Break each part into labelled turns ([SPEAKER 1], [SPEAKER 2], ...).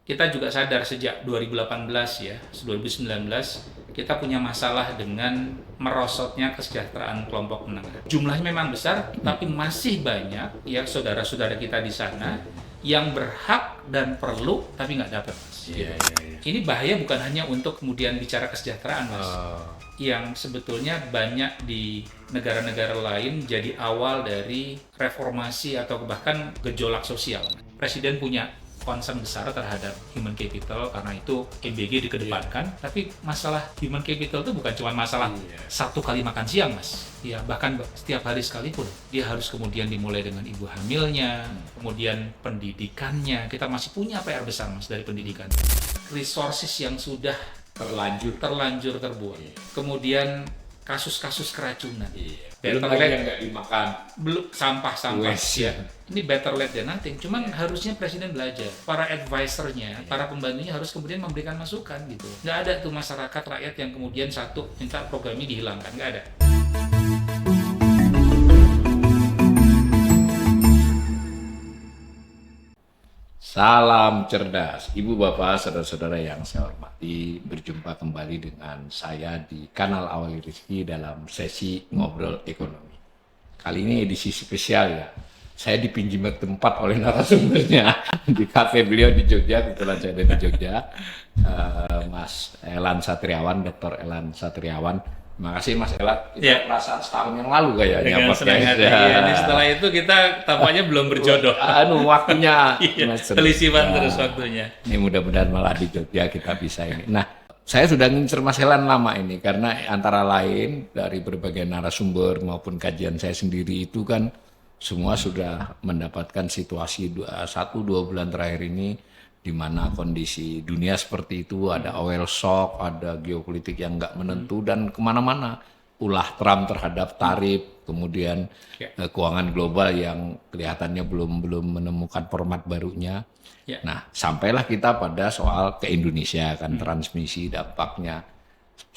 [SPEAKER 1] kita juga sadar sejak 2018 ya, 2019 kita punya masalah dengan merosotnya kesejahteraan kelompok menengah. Jumlahnya memang besar, tapi masih banyak ya saudara-saudara kita di sana yang berhak dan perlu tapi nggak dapat, Mas.
[SPEAKER 2] Iya.
[SPEAKER 1] Ini bahaya bukan hanya untuk kemudian bicara kesejahteraan, Mas. Yang sebetulnya banyak di negara-negara lain jadi awal dari reformasi atau bahkan gejolak sosial. Presiden punya concern besar terhadap human capital, karena itu MBG dikedepankan. Tapi masalah human capital itu bukan cuma masalah satu kali makan siang, Mas. Ya, bahkan setiap hari sekalipun dia harus kemudian dimulai dengan ibu hamilnya, kemudian pendidikannya. Kita masih punya PR besar, Mas, dari pendidikan. Resources yang sudah terlanjur terbuang. Kemudian kasus-kasus keracunan.
[SPEAKER 2] Belum
[SPEAKER 1] Better
[SPEAKER 2] lagi
[SPEAKER 1] late-
[SPEAKER 2] yang nggak dimakan.
[SPEAKER 1] belum sampah-sampah
[SPEAKER 2] Waste,
[SPEAKER 1] ya. Ini better late than nothing. Cuman harusnya presiden belajar. Para advisernya, para pembantunya harus kemudian memberikan masukan gitu. Nggak ada tuh masyarakat rakyat yang kemudian satu minta program ini dihilangkan, nggak ada.
[SPEAKER 2] Salam cerdas, Ibu Bapak, saudara-saudara yang saya hormati. Berjumpa kembali dengan saya di kanal Awali Rizki dalam sesi ngobrol ekonomi. Kali ini edisi spesial ya. Saya dipinjam tempat oleh narasumbernya di kafe beliau di Jogja. Kebetulan saya ada di Jogja. Mas Elan Satriawan, Dr. Elan Satriawan. Terima kasih Mas Elan. Kita
[SPEAKER 1] Ya.
[SPEAKER 2] perasaan setahun yang lalu kayaknya.
[SPEAKER 1] Dengan senang
[SPEAKER 2] podcast.
[SPEAKER 1] hati. Iya, ini setelah itu kita tampaknya belum berjodoh.
[SPEAKER 2] Waktunya
[SPEAKER 1] Iya,
[SPEAKER 2] Mas,
[SPEAKER 1] telisipan
[SPEAKER 2] nah,
[SPEAKER 1] terus waktunya.
[SPEAKER 2] Ini mudah-mudahan malah di Jogja kita bisa ini. Nah, saya sudah ngincer Mas Elan lama ini karena antara lain dari berbagai narasumber maupun kajian saya sendiri itu kan semua sudah mendapatkan situasi 1-2 bulan terakhir ini di mana kondisi dunia seperti itu, ada oil shock, ada geopolitik yang nggak menentu dan kemana-mana ulah Trump terhadap tarif, kemudian keuangan global yang kelihatannya belum menemukan format barunya.
[SPEAKER 1] Ya.
[SPEAKER 2] Nah, sampailah kita pada soal ke Indonesia kan transmisi dampaknya.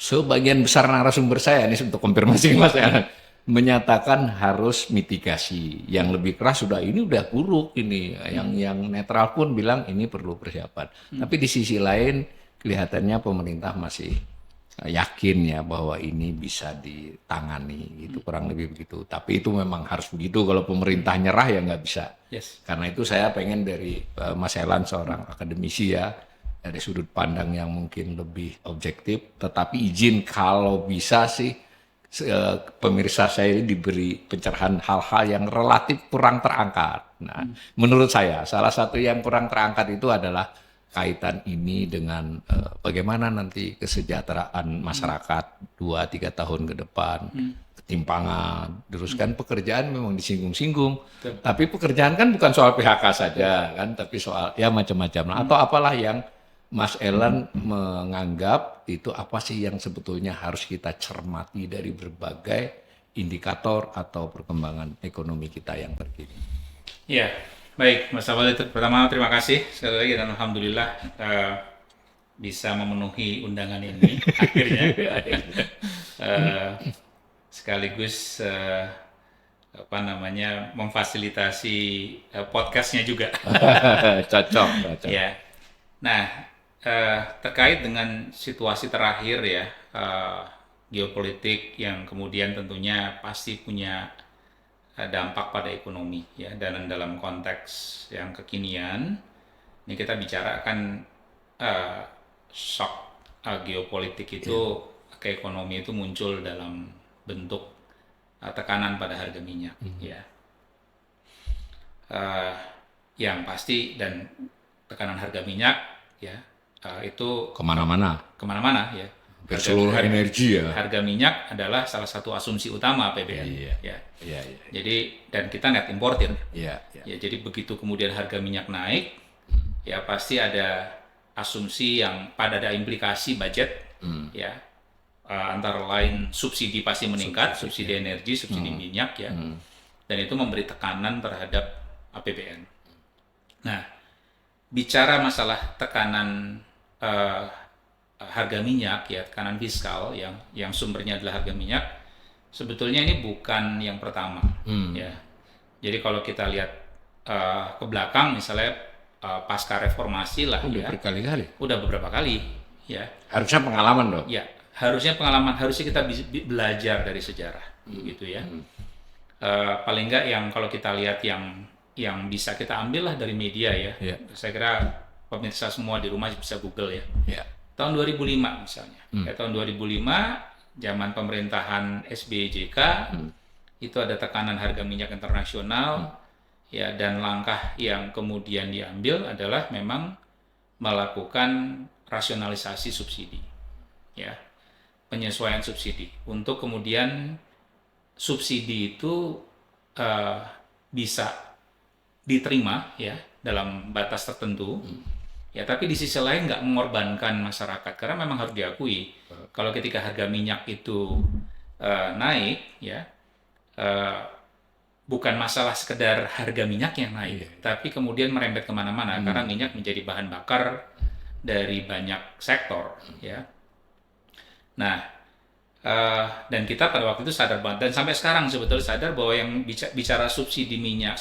[SPEAKER 2] Sebagian besar narasumber saya ini untuk konfirmasi Mas ya, menyatakan harus mitigasi. Yang lebih keras sudah ini udah buruk ini. Yang netral pun bilang ini perlu persiapan. Tapi di sisi lain kelihatannya pemerintah masih yakin ya bahwa ini bisa ditangani gitu, kurang lebih begitu. Tapi itu memang harus begitu, kalau pemerintah nyerah ya nggak bisa.
[SPEAKER 1] Yes.
[SPEAKER 2] Karena itu saya pengen dari Mas Elan seorang akademisi ya, dari sudut pandang yang mungkin lebih objektif, tetapi izin kalau bisa sih pemirsa saya ini diberi pencerahan hal-hal yang relatif kurang terangkat. Nah, menurut saya salah satu yang kurang terangkat itu adalah kaitan ini dengan bagaimana nanti kesejahteraan masyarakat 2-3 tahun ke depan, ketimpangan, terus kan pekerjaan memang disinggung-singgung, tapi pekerjaan kan bukan soal PHK saja kan, tapi soal ya macam-macam. Nah, atau apalah yang Mas Elan menganggap itu apa sih yang sebetulnya harus kita cermati dari berbagai indikator atau perkembangan ekonomi kita yang terkini.
[SPEAKER 1] Ya, baik Mas Awal. Pertama terima kasih sekali lagi dan alhamdulillah bisa memenuhi undangan ini akhirnya. Sekaligus memfasilitasi podcastnya juga.
[SPEAKER 2] Cocok.
[SPEAKER 1] Ya. Nah, terkait dengan situasi terakhir ya, geopolitik yang kemudian tentunya pasti punya dampak pada ekonomi ya, dan dalam konteks yang kekinian ini kita bicara akan shock geopolitik itu ke ekonomi itu muncul dalam bentuk tekanan pada harga minyak ya, yang pasti, dan tekanan harga minyak ya itu
[SPEAKER 2] Kemana-mana.
[SPEAKER 1] ya.
[SPEAKER 2] Seluruh energi ya.
[SPEAKER 1] Harga minyak adalah salah satu asumsi utama APBN.
[SPEAKER 2] Iya.
[SPEAKER 1] Ya. Jadi dan kita net importir.
[SPEAKER 2] Iya.
[SPEAKER 1] Ya, jadi begitu kemudian harga minyak naik, ya pasti ada asumsi yang ada implikasi budget, ya. Antara lain subsidi pasti meningkat, subsidi energi, subsidi minyak ya. Dan itu memberi tekanan terhadap APBN. Nah, bicara masalah tekanan harga minyak ya, tekanan fiskal yang sumbernya adalah harga minyak, sebetulnya ini bukan yang pertama ya. Jadi kalau kita lihat ke belakang misalnya pasca reformasi lah
[SPEAKER 2] Udah
[SPEAKER 1] ya.
[SPEAKER 2] berkali-kali.
[SPEAKER 1] Udah beberapa kali ya.
[SPEAKER 2] Harusnya pengalaman dong.
[SPEAKER 1] Ya, harusnya kita belajar dari sejarah gitu ya. Paling enggak yang kalau kita lihat yang bisa kita ambil lah dari media ya. Saya kira pemirsa semua di rumah bisa Google ya. Tahun 2005 misalnya. Tahun 2005 zaman pemerintahan SBY JK itu ada tekanan harga minyak internasional ya, dan langkah yang kemudian diambil adalah memang melakukan rasionalisasi subsidi ya, penyesuaian subsidi untuk kemudian subsidi itu bisa diterima ya dalam batas tertentu ya, tapi di sisi lain nggak mengorbankan masyarakat, karena memang harus diakui kalau ketika harga minyak itu naik ya, bukan masalah sekedar harga minyak yang naik, tapi kemudian merembet kemana-mana karena minyak menjadi bahan bakar dari banyak sektor ya. Nah, dan kita pada waktu itu sadar banget, dan sampai sekarang sebetulnya sadar bahwa yang bicara subsidi minyak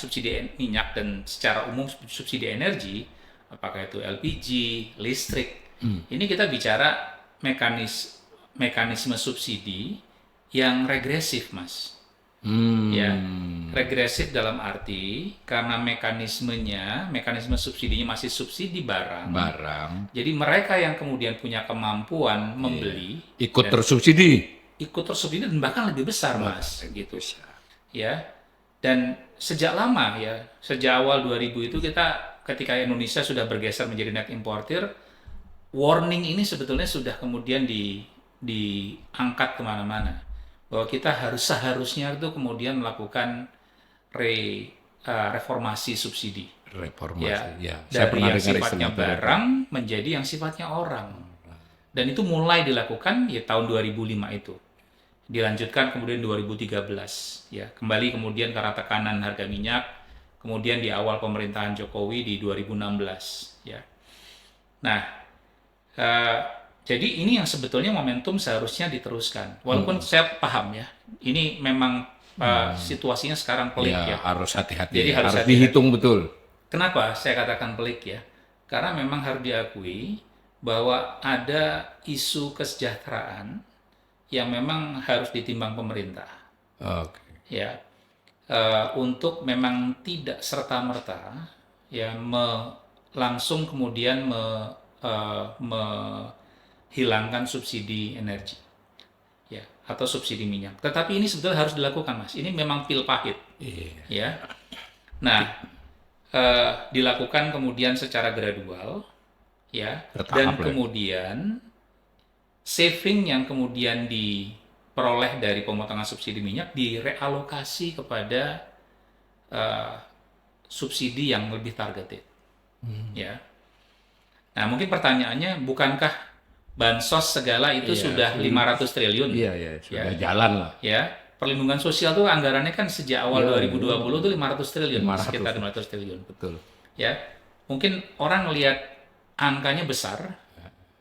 [SPEAKER 1] dan secara umum subsidi energi, apakah itu LPG, listrik, ini kita bicara mekanisme subsidi yang regresif, Mas. Ya, regresif dalam arti karena mekanisme subsidinya masih subsidi barang. Jadi mereka yang kemudian punya kemampuan membeli
[SPEAKER 2] ikut tersubsidi
[SPEAKER 1] dan bahkan lebih besar, Mas, gitu. Ya. Dan sejak lama ya, sejak awal 2000 itu ketika Indonesia sudah bergeser menjadi net importer, warning ini sebetulnya sudah kemudian diangkat kemana-mana, bahwa kita seharusnya itu kemudian melakukan reformasi subsidi.
[SPEAKER 2] Ya.
[SPEAKER 1] Dari yang sifatnya barang menjadi yang sifatnya orang. Dan itu mulai dilakukan ya tahun 2005 itu. Dilanjutkan kemudian 2013 ya. Kembali kemudian karena tekanan harga minyak, kemudian di awal pemerintahan Jokowi di 2016 ya. Nah, jadi ini yang sebetulnya momentum seharusnya diteruskan. Walaupun saya paham ya, ini memang situasinya sekarang pelik ya.
[SPEAKER 2] Harus hati-hati.
[SPEAKER 1] Jadi harus
[SPEAKER 2] dihitung betul.
[SPEAKER 1] Kenapa saya katakan pelik ya? Karena memang harus diakui bahwa ada isu kesejahteraan yang memang harus ditimbang pemerintah. Ya, untuk memang tidak serta-merta ya langsung kemudian hilangkan subsidi energi ya, atau subsidi minyak. Tetapi ini sebetulnya harus dilakukan, Mas. Ini memang pil pahit ya. Nah, dilakukan kemudian secara gradual ya, dan kemudian saving yang kemudian diperoleh dari pemotongan subsidi minyak direalokasi kepada subsidi yang lebih targeted ya. Nah, mungkin pertanyaannya, bukankah bansos segala itu sudah 500 triliun?
[SPEAKER 2] Sudah jalan lah.
[SPEAKER 1] Ya, perlindungan sosial tuh anggarannya kan sejak awal 2020 tuh 500 triliun, sekitar 500 triliun.
[SPEAKER 2] Betul.
[SPEAKER 1] Ya, mungkin orang melihat angkanya besar,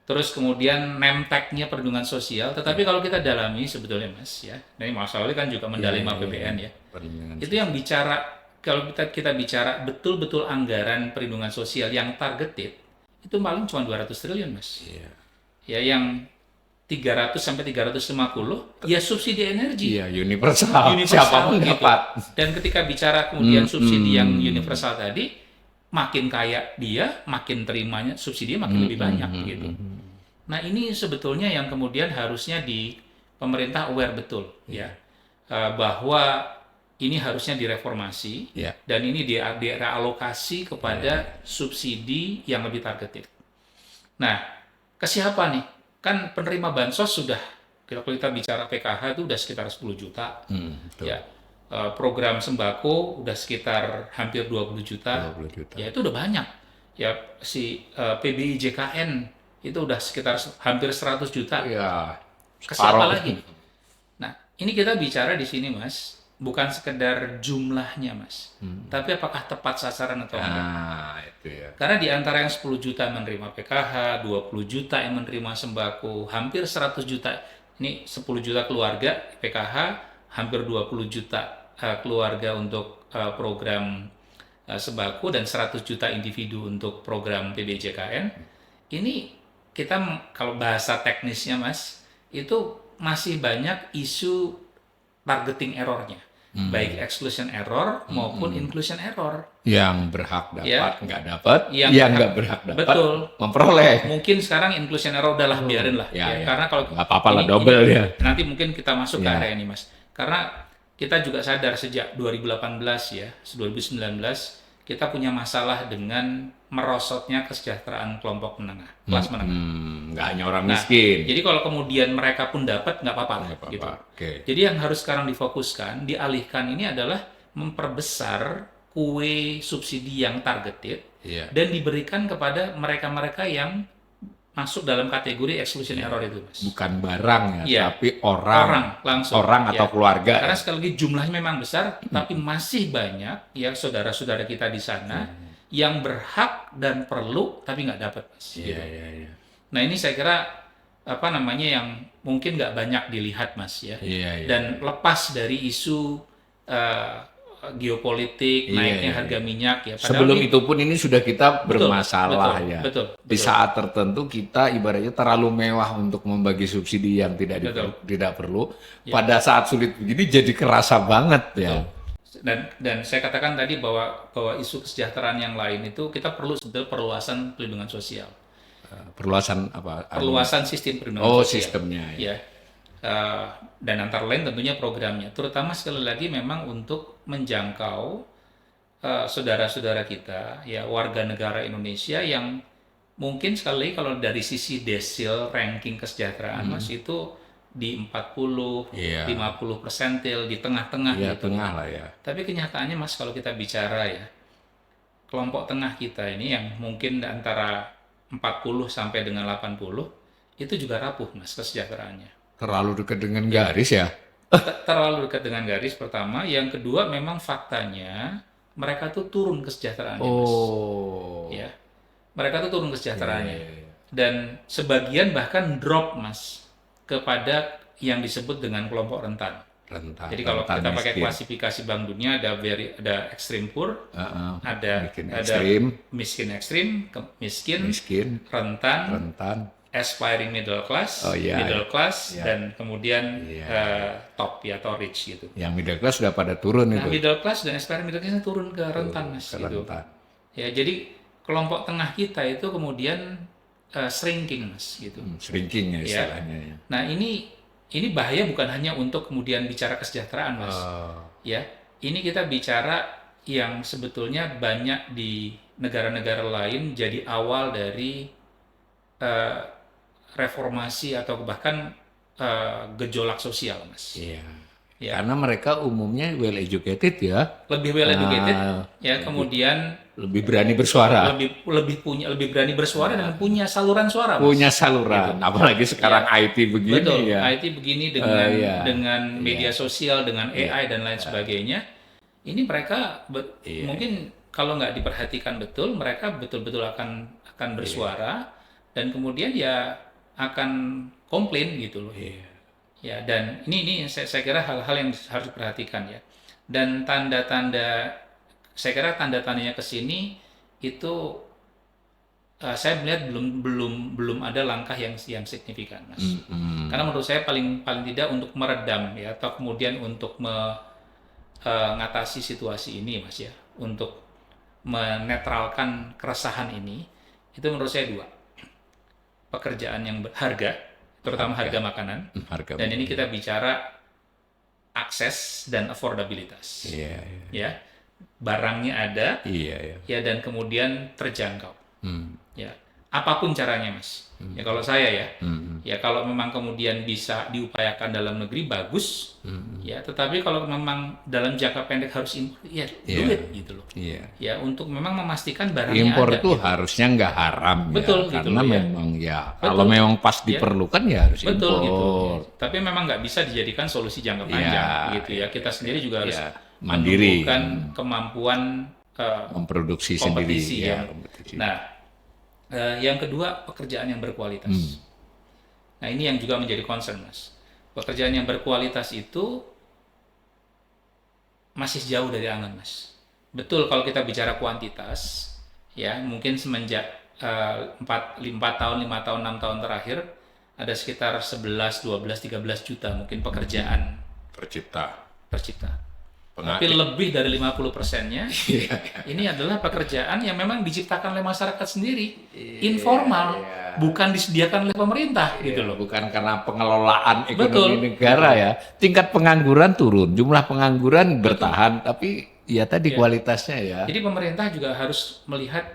[SPEAKER 1] terus kemudian name tag-nya perlindungan sosial, tetapi kalau kita dalami sebetulnya, Mas ya, ini masalahnya kan juga mendalami APBN ya. Itu yang bicara, kalau kita bicara betul-betul anggaran perlindungan sosial yang targeted, itu paling cuma 200 triliun, Mas. Ya, yang 300 sampai 350 ya subsidi energi.
[SPEAKER 2] Universal. Siapapun
[SPEAKER 1] gitu.
[SPEAKER 2] dapat.
[SPEAKER 1] Dan ketika bicara kemudian subsidi yang universal tadi, makin kaya dia, makin terimanya subsidi makin lebih banyak gitu. Nah, ini sebetulnya yang kemudian harusnya di pemerintah aware betul ya, bahwa ini harusnya direformasi dan ini direalokasi kepada subsidi yang lebih targeted. Nah, ke siapa nih? Kan penerima bansos sudah, kalau kita bicara PKH itu udah sekitar 10 juta. Ya. Program sembako udah sekitar hampir 20 juta. Ya, itu udah banyak. Ya, si PBI JKN itu udah sekitar hampir 100 juta.
[SPEAKER 2] Ya.
[SPEAKER 1] Ke siapa lagi? Nah, ini kita bicara di sini, Mas, bukan sekedar jumlahnya, Mas, tapi apakah tepat sasaran atau enggak.
[SPEAKER 2] Itu ya.
[SPEAKER 1] Karena di antara yang 10 juta menerima PKH, 20 juta yang menerima sembako, hampir 100 juta, ini 10 juta keluarga PKH, hampir 20 juta keluarga untuk program sembako dan 100 juta individu untuk program PBJKN. Ini kita kalau bahasa teknisnya Mas, itu masih banyak isu targeting errornya. Baik exclusion error maupun inclusion error.
[SPEAKER 2] Yang berhak dapat
[SPEAKER 1] Ya.
[SPEAKER 2] nggak dapat,
[SPEAKER 1] Yang
[SPEAKER 2] yang
[SPEAKER 1] berhak-
[SPEAKER 2] nggak berhak dapat
[SPEAKER 1] Betul.
[SPEAKER 2] memperoleh.
[SPEAKER 1] Mungkin sekarang inclusion error udahlah biarin lah.
[SPEAKER 2] Ya, ya.
[SPEAKER 1] Karena kalau
[SPEAKER 2] Nggak apa-apa lah,
[SPEAKER 1] ini-
[SPEAKER 2] double
[SPEAKER 1] ini
[SPEAKER 2] ya.
[SPEAKER 1] Nanti mungkin kita masuk ke
[SPEAKER 2] Ya.
[SPEAKER 1] area ini Mas. Karena kita juga sadar sejak 2018 ya, 2019 kita punya masalah dengan merosotnya kesejahteraan kelompok menengah, kelas menengah.
[SPEAKER 2] Nggak hanya orang
[SPEAKER 1] Nah,
[SPEAKER 2] miskin.
[SPEAKER 1] jadi kalau kemudian mereka pun dapat nggak apa-apa lah,
[SPEAKER 2] Nggak apa-apa.
[SPEAKER 1] gitu.
[SPEAKER 2] Oke.
[SPEAKER 1] Jadi yang harus sekarang difokuskan, dialihkan ini adalah memperbesar kue subsidi yang targeted
[SPEAKER 2] Iya.
[SPEAKER 1] dan diberikan kepada mereka-mereka yang masuk dalam kategori exclusion error itu, Mas.
[SPEAKER 2] Bukan barang ya,
[SPEAKER 1] Iya.
[SPEAKER 2] tapi orang
[SPEAKER 1] langsung.
[SPEAKER 2] orang atau
[SPEAKER 1] Ya.
[SPEAKER 2] keluarga.
[SPEAKER 1] Karena sekali lagi jumlahnya memang besar, tapi masih banyak ya saudara-saudara kita di sana yang berhak dan perlu tapi nggak dapat, Mas.
[SPEAKER 2] Iya,
[SPEAKER 1] Gitu.
[SPEAKER 2] iya, iya.
[SPEAKER 1] Nah ini saya kira apa namanya yang mungkin nggak banyak dilihat, Mas ya.
[SPEAKER 2] Iya, iya.
[SPEAKER 1] Dan lepas dari isu geopolitik,
[SPEAKER 2] Iya,
[SPEAKER 1] naiknya
[SPEAKER 2] iya,
[SPEAKER 1] harga minyak ya. Padahal
[SPEAKER 2] Sebelum
[SPEAKER 1] ini-
[SPEAKER 2] itu pun ini sudah kita
[SPEAKER 1] Betul,
[SPEAKER 2] bermasalah
[SPEAKER 1] betul,
[SPEAKER 2] ya.
[SPEAKER 1] betul,
[SPEAKER 2] Di
[SPEAKER 1] betul.
[SPEAKER 2] saat tertentu kita ibaratnya terlalu mewah untuk membagi subsidi yang tidak
[SPEAKER 1] Betul.
[SPEAKER 2] tidak perlu.
[SPEAKER 1] Ya.
[SPEAKER 2] Pada saat sulit begini jadi kerasa banget ya.
[SPEAKER 1] Dan saya katakan tadi bahwa isu kesejahteraan yang lain itu kita perlu sebetulnya perluasan perlindungan sosial,
[SPEAKER 2] Perluasan apa?
[SPEAKER 1] perluasan sistem perlindungan
[SPEAKER 2] Oh,
[SPEAKER 1] sosial.
[SPEAKER 2] sistemnya ya.
[SPEAKER 1] Ya. Dan antara lain tentunya programnya, terutama sekali lagi memang untuk menjangkau saudara-saudara kita, ya warga negara Indonesia yang mungkin sekali lagi kalau dari sisi desil ranking kesejahteraan Mas itu di 40,
[SPEAKER 2] Iya.
[SPEAKER 1] 50 persentil di tengah-tengah
[SPEAKER 2] Iya,
[SPEAKER 1] gitu.
[SPEAKER 2] tengah lah ya.
[SPEAKER 1] Tapi kenyataannya Mas kalau kita bicara ya kelompok tengah kita ini yang mungkin antara 40 sampai dengan 80 itu juga rapuh Mas kesejahteraannya.
[SPEAKER 2] Terlalu dekat dengan garis ya.
[SPEAKER 1] Terlalu dekat dengan garis pertama, yang kedua memang faktanya mereka tuh turun kesejahteraannya Mas.
[SPEAKER 2] Oh.
[SPEAKER 1] Ya. Mereka tuh turun kesejahteraannya.
[SPEAKER 2] Iya.
[SPEAKER 1] Dan sebagian bahkan drop Mas kepada yang disebut dengan kelompok rentan.
[SPEAKER 2] Rentan.
[SPEAKER 1] Jadi kalau
[SPEAKER 2] rentan
[SPEAKER 1] kita pakai
[SPEAKER 2] miskin.
[SPEAKER 1] klasifikasi Bank Dunia ada extreme poor,
[SPEAKER 2] Heeh.
[SPEAKER 1] ada
[SPEAKER 2] Miskin
[SPEAKER 1] ada
[SPEAKER 2] ekstrim,
[SPEAKER 1] miskin ekstrim, miskin,
[SPEAKER 2] miskin,
[SPEAKER 1] rentan,
[SPEAKER 2] rentan.
[SPEAKER 1] aspiring middle class,
[SPEAKER 2] Oh, iya,
[SPEAKER 1] middle class,
[SPEAKER 2] iya.
[SPEAKER 1] dan kemudian
[SPEAKER 2] Iya.
[SPEAKER 1] top ya atau rich gitu.
[SPEAKER 2] Yang middle class sudah pada turun
[SPEAKER 1] Nah,
[SPEAKER 2] itu.
[SPEAKER 1] middle class dan aspiring middle class turun ke rentan Mas
[SPEAKER 2] Ke
[SPEAKER 1] gitu.
[SPEAKER 2] rentan.
[SPEAKER 1] Ya, jadi kelompok tengah kita itu kemudian shrinking Mas gitu.
[SPEAKER 2] Shrinking ya istilahnya ya.
[SPEAKER 1] Nah, ini bahaya bukan hanya untuk kemudian bicara kesejahteraan Mas. Ya, ini kita bicara yang sebetulnya banyak di negara-negara lain jadi awal dari reformasi atau bahkan gejolak sosial, Mas.
[SPEAKER 2] Iya.
[SPEAKER 1] Ya.
[SPEAKER 2] Karena mereka umumnya well educated ya,
[SPEAKER 1] Lebih well educated,
[SPEAKER 2] Ah,
[SPEAKER 1] ya, kemudian
[SPEAKER 2] lebih berani bersuara,
[SPEAKER 1] lebih berani bersuara dan punya saluran suara, Mas.
[SPEAKER 2] punya saluran. Apalagi sekarang IT begini
[SPEAKER 1] Betul,
[SPEAKER 2] ya.
[SPEAKER 1] IT begini dengan
[SPEAKER 2] iya.
[SPEAKER 1] dengan media sosial, dengan AI dan lain sebagainya. Ini mereka
[SPEAKER 2] Iya.
[SPEAKER 1] mungkin kalau nggak diperhatikan betul, mereka betul-betul akan bersuara dan kemudian ya akan komplain gitu loh.
[SPEAKER 2] Iya.
[SPEAKER 1] Ya, dan ini saya kira hal-hal yang harus diperhatikan ya. Dan tanda-tanda, saya kira tanda-tandanya ke sini itu saya melihat belum ada langkah yang signifikan, Mas. Karena menurut saya paling tidak untuk meredam ya atau kemudian untuk mengatasi situasi ini, Mas ya, untuk menetralkan keresahan ini, itu menurut saya dua. Pekerjaan yang berharga, terutama harga makanan.
[SPEAKER 2] Harga
[SPEAKER 1] Dan ini kita bicara akses dan affordabilitas.
[SPEAKER 2] Iya, iya.
[SPEAKER 1] Ya. Barangnya ada,
[SPEAKER 2] Iya, iya.
[SPEAKER 1] ya, dan kemudian terjangkau.
[SPEAKER 2] Hmm.
[SPEAKER 1] Ya. Apapun caranya, Mas. Ya kalau saya ya.
[SPEAKER 2] Hmm.
[SPEAKER 1] Ya kalau memang kemudian bisa diupayakan dalam negeri bagus. Ya, tetapi kalau memang dalam jangka pendek harus impor, ya
[SPEAKER 2] Iya.
[SPEAKER 1] duit gitu loh.
[SPEAKER 2] Iya.
[SPEAKER 1] Ya untuk memang memastikan barangnya
[SPEAKER 2] Impor
[SPEAKER 1] ada.
[SPEAKER 2] itu harusnya nggak haram
[SPEAKER 1] Betul,
[SPEAKER 2] ya,
[SPEAKER 1] gitu
[SPEAKER 2] karena
[SPEAKER 1] loh, ya.
[SPEAKER 2] memang ya
[SPEAKER 1] Betul.
[SPEAKER 2] kalau memang pas
[SPEAKER 1] Ya.
[SPEAKER 2] diperlukan ya harus
[SPEAKER 1] Betul
[SPEAKER 2] impor.
[SPEAKER 1] gitu. Ya. Tapi memang nggak bisa dijadikan solusi jangka panjang gitu ya. Kita sendiri juga harus
[SPEAKER 2] Ya, mandiri.
[SPEAKER 1] menumbuhkan kemampuan
[SPEAKER 2] Memproduksi
[SPEAKER 1] kompetisi
[SPEAKER 2] sendiri
[SPEAKER 1] ya.
[SPEAKER 2] kompetisi.
[SPEAKER 1] Nah, yang kedua pekerjaan yang berkualitas. Nah ini yang juga menjadi concern, Mas. Pekerjaan yang berkualitas itu masih jauh dari angan, Mas. Betul, kalau kita bicara kuantitas, ya mungkin semenjak 4 tahun, 5 tahun, 6 tahun terakhir, ada sekitar 11, 12, 13 juta mungkin pekerjaan
[SPEAKER 2] Tercipta.
[SPEAKER 1] tercipta.
[SPEAKER 2] Penga-
[SPEAKER 1] Tapi lebih dari 50%-nya
[SPEAKER 2] Iya,
[SPEAKER 1] ini adalah pekerjaan yang memang diciptakan oleh masyarakat sendiri, informal, bukan disediakan oleh pemerintah gitu loh.
[SPEAKER 2] bukan karena pengelolaan
[SPEAKER 1] Betul.
[SPEAKER 2] ekonomi negara ya. Tingkat pengangguran turun, jumlah pengangguran bertahan, tapi ya tadi kualitasnya ya.
[SPEAKER 1] Jadi pemerintah juga harus melihat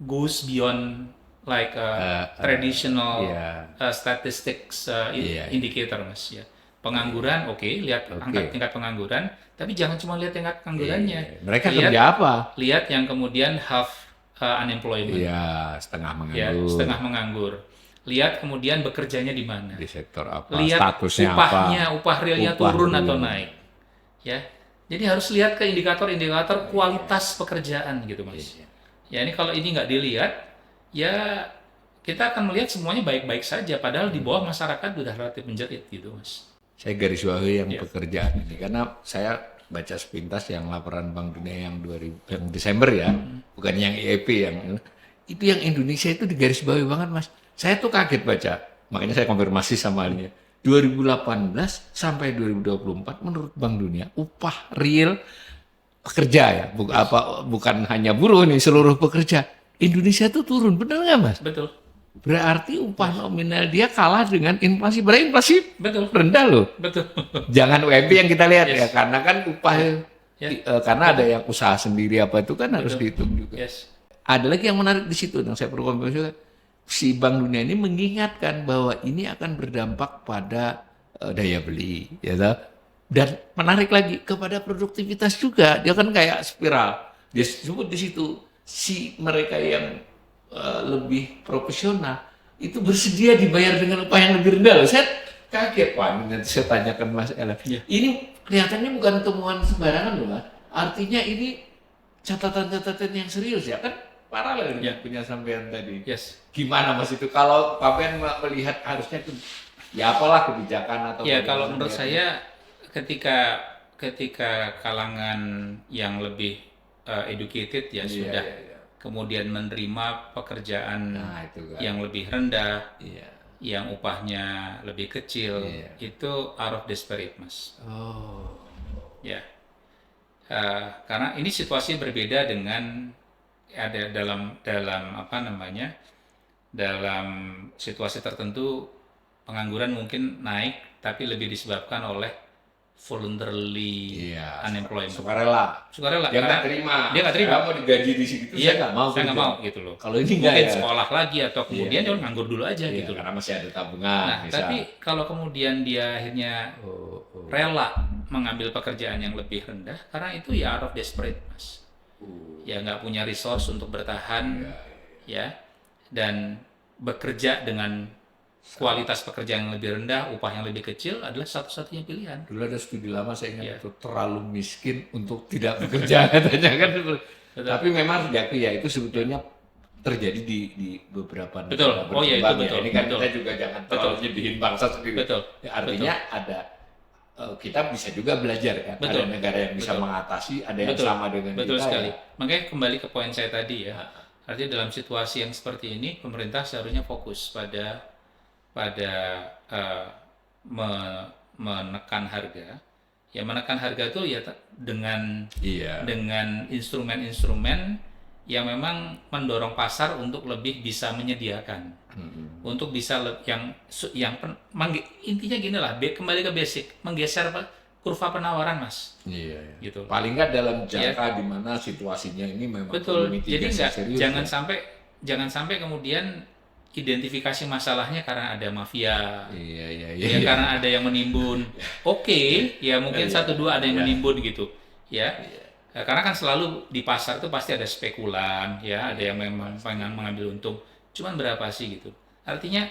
[SPEAKER 1] goes beyond like traditional
[SPEAKER 2] iya.
[SPEAKER 1] statistics
[SPEAKER 2] Iya.
[SPEAKER 1] indicator, Mas, ya. Pengangguran, oke, lihat angka tingkat pengangguran, tapi jangan cuma lihat tingkat penganggurannya.
[SPEAKER 2] Mereka
[SPEAKER 1] lihat,
[SPEAKER 2] kerja apa?
[SPEAKER 1] lihat yang kemudian half unemployment,
[SPEAKER 2] Iya, setengah
[SPEAKER 1] ya,
[SPEAKER 2] menganggur.
[SPEAKER 1] setengah menganggur. Lihat kemudian bekerjanya di mana.
[SPEAKER 2] Di sektor apa?
[SPEAKER 1] Lihat
[SPEAKER 2] Statusnya
[SPEAKER 1] upahnya,
[SPEAKER 2] apa?
[SPEAKER 1] upah realnya
[SPEAKER 2] Upah
[SPEAKER 1] turun
[SPEAKER 2] real.
[SPEAKER 1] atau naik. Ya. Jadi harus lihat ke indikator-indikator kualitas pekerjaan gitu, Mas. Ya, ini kalau ini nggak dilihat, ya kita akan melihat semuanya baik-baik saja, padahal di bawah masyarakat sudah relatif menjerit gitu, Mas.
[SPEAKER 2] Saya garis bawahi yang pekerjaan ini karena saya baca sepintas yang laporan Bank Dunia yang yang Desember ya, bukan yang IEP yang itu yang Indonesia itu digaris bawahi banget, Mas. Saya tuh kaget baca, makanya saya konfirmasi sama alia. 2018 sampai 2024 menurut Bank Dunia upah real pekerja ya, bukan hanya buruh nih, seluruh pekerja Indonesia tuh turun, benar nggak, Mas?
[SPEAKER 1] Betul.
[SPEAKER 2] Berarti upah nominal dia kalah dengan inflasi. Berarti inflasi
[SPEAKER 1] Betul.
[SPEAKER 2] rendah loh.
[SPEAKER 1] Betul.
[SPEAKER 2] Jangan UMP yang kita lihat ya, karena kan upah karena ada yang usaha sendiri apa itu kan harus dihitung juga.
[SPEAKER 1] Yes.
[SPEAKER 2] Ada lagi yang menarik di situ yang saya perlu konfirmasi juga. Si Bank Dunia ini mengingatkan bahwa ini akan berdampak pada daya beli, ya toh? Dan menarik lagi kepada produktivitas juga. Dia kan kayak spiral. Dia sebut di situ si mereka yang lebih profesional itu bersedia dibayar dengan upah yang lebih rendah loh. Saya kaget, Pak. Nanti saya tanyakan Mas Ella. Ini kelihatannya bukan temuan sembarangan loh, Mas. Artinya ini catatan-catatan yang serius ya kan paralel dengan punya sampean tadi.
[SPEAKER 1] Yes.
[SPEAKER 2] Gimana Mas itu kalau Pak Ben melihat harusnya itu ya apalah kebijakan atau
[SPEAKER 1] ya kalau menurut saya ketika kalangan yang lebih educated ya sudah kemudian menerima pekerjaan
[SPEAKER 2] itu kan.
[SPEAKER 1] yang lebih rendah, yang upahnya lebih kecil, itu out of desperate, Mas. Ya, karena ini situasi berbeda dengan ada dalam apa namanya, dalam situasi tertentu pengangguran mungkin naik, tapi lebih disebabkan oleh voluntarily unemployment.
[SPEAKER 2] Sukarela. Dia nggak terima.
[SPEAKER 1] Dia nggak terima.
[SPEAKER 2] Saya mau digaji di situ.
[SPEAKER 1] Iya,
[SPEAKER 2] saya nggak mau.
[SPEAKER 1] Saya nggak mau gitu loh.
[SPEAKER 2] Kalau ini
[SPEAKER 1] mungkin sekolah lagi atau kemudian dia nganggur dulu aja gitu.
[SPEAKER 2] Karena masih ada tabungan.
[SPEAKER 1] Nah, tapi kalau kemudian dia akhirnya rela mengambil pekerjaan yang lebih rendah, karena itu ya out of desperate, Mas. Ya nggak punya resource untuk bertahan, ya, dan bekerja dengan kualitas pekerjaan yang lebih rendah, upah yang lebih kecil adalah satu-satunya pilihan.
[SPEAKER 2] Dulu ada studi lama saya ingat itu terlalu miskin untuk tidak bekerja katanya kan. Tapi memang diakui ya itu sebetulnya terjadi di beberapa negara
[SPEAKER 1] berkembang. Oh ya itu betul.
[SPEAKER 2] Ini kan kita juga jangan terlalu nyedihin bangsa sendiri.
[SPEAKER 1] Betul.
[SPEAKER 2] Ya, artinya ada kita bisa juga belajar kan. Ada negara yang bisa mengatasi, ada yang sama dengan kita.
[SPEAKER 1] Betul sekali. Makanya kembali ke poin saya tadi ya. Artinya dalam situasi yang seperti ini pemerintah seharusnya fokus pada menekan harga. Ya menekan harga itu ya dengan instrumen-instrumen yang memang mendorong pasar untuk lebih bisa menyediakan, untuk bisa intinya gini lah, kembali ke basic, menggeser kurva penawaran, Mas. Gitu.
[SPEAKER 2] Paling nggak dalam jangka di mana situasinya ini memang
[SPEAKER 1] betul. Jadi
[SPEAKER 2] serius,
[SPEAKER 1] jangan sampai kemudian identifikasi masalahnya karena ada mafia, karena ada yang menimbun. Ya mungkin 1-2 ada yang menimbun gitu, ya. Karena kan selalu di pasar itu pasti ada spekulan, ya, ada yang memang pengen mengambil untung. Cuman berapa sih gitu? Artinya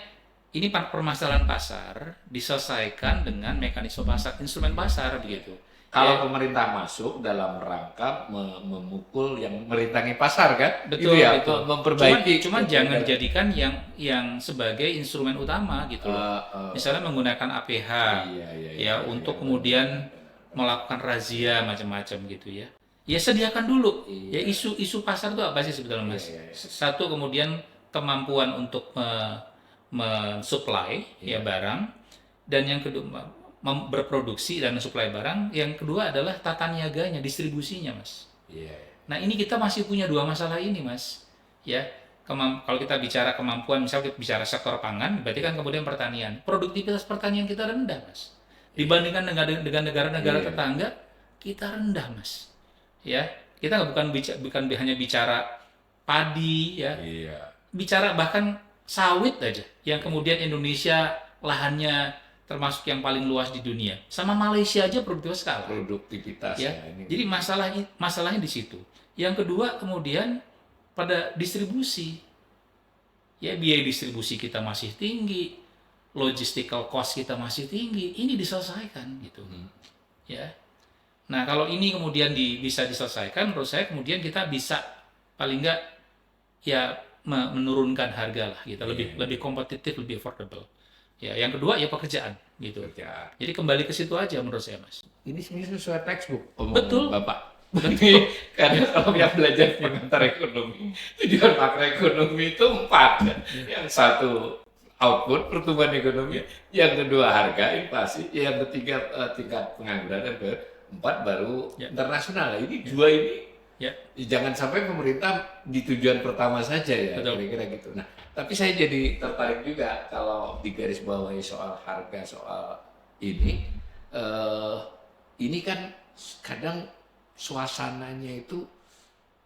[SPEAKER 1] ini permasalahan pasar diselesaikan dengan mekanisme pasar, instrumen pasar begitu.
[SPEAKER 2] Kalau pemerintah masuk dalam rangka memukul yang merintangi pasar kan,
[SPEAKER 1] betul,
[SPEAKER 2] itu memperbaiki.
[SPEAKER 1] Cuman jangan dijadikan yang sebagai instrumen utama gitu loh. Misalnya menggunakan APH, untuk kemudian melakukan razia macam-macam gitu ya. Ya sediakan dulu.
[SPEAKER 2] Iya.
[SPEAKER 1] Ya isu pasar itu apa sih sebetulnya Mas?
[SPEAKER 2] Iya, iya.
[SPEAKER 1] Satu kemudian kemampuan untuk mensuplai ya barang, dan yang kedua berproduksi dan mensuplai barang. Yang kedua adalah tata niaganya, distribusinya Mas.
[SPEAKER 2] Iya.
[SPEAKER 1] Nah ini kita masih punya dua masalah ini Mas. Ya kalau kita bicara kemampuan, misalnya kita bicara sektor pangan, berarti kan kemudian pertanian, produktivitas pertanian kita rendah Mas. Dibandingkan dengan negara-negara tetangga, kita rendah Mas. Ya, kita bukan hanya bicara padi ya, bicara bahkan sawit aja yang kemudian Indonesia lahannya termasuk yang paling luas di dunia, sama Malaysia aja produktivitas kalah
[SPEAKER 2] Produktivitas
[SPEAKER 1] ya.
[SPEAKER 2] ini.
[SPEAKER 1] Jadi masalahnya di situ. Yang kedua kemudian pada distribusi, ya biaya distribusi kita masih tinggi, logistical cost kita masih tinggi, ini diselesaikan gitu ya. Nah, kalau ini kemudian bisa diselesaikan, menurut saya kemudian kita bisa paling nggak ya menurunkan harga lah, gitu, lebih kompetitif, lebih affordable. Ya, yang kedua ya pekerjaan, gitu. Jadi kembali ke situ aja menurut saya, Mas.
[SPEAKER 2] Ini sebenarnya sesuai textbook,
[SPEAKER 1] Betul.
[SPEAKER 2] Bapak. Betul. Karena kalau yang belajar pengantar ekonomi, tujuan makroekonomi itu 4 kan. Yang satu output pertumbuhan ekonomi, yang kedua harga inflasi, yang ketiga tingkat pengangguran, dan keempat baru internasional. Ini dua ini jangan sampai pemerintah di tujuan pertama saja ya, kira-kira gitu. Nah, tapi saya jadi tertarik juga kalau digarisbawahi soal harga, soal ini kan kadang suasananya itu,